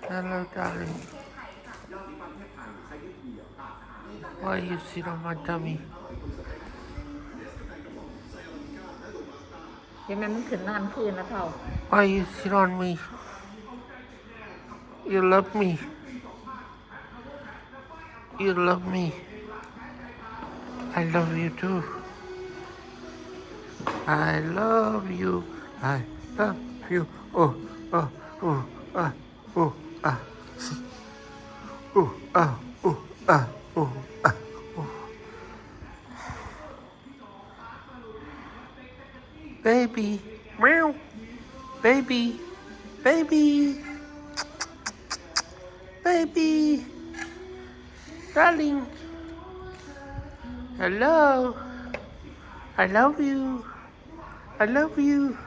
Hello, darling. Why you sit on my tummy? เดี๋ยวมันขึ้นนอนคืนแล้วเท่า Why you sit on me? You love me. You love me. I love you too. I love you. I love you. Oh, oh, oh, ah, oh, ah. Oh, ah, oh, ah, oh, ah, oh. Baby. Meow. Baby. Baby. Baby. Darling. Hello. I love you. I love you.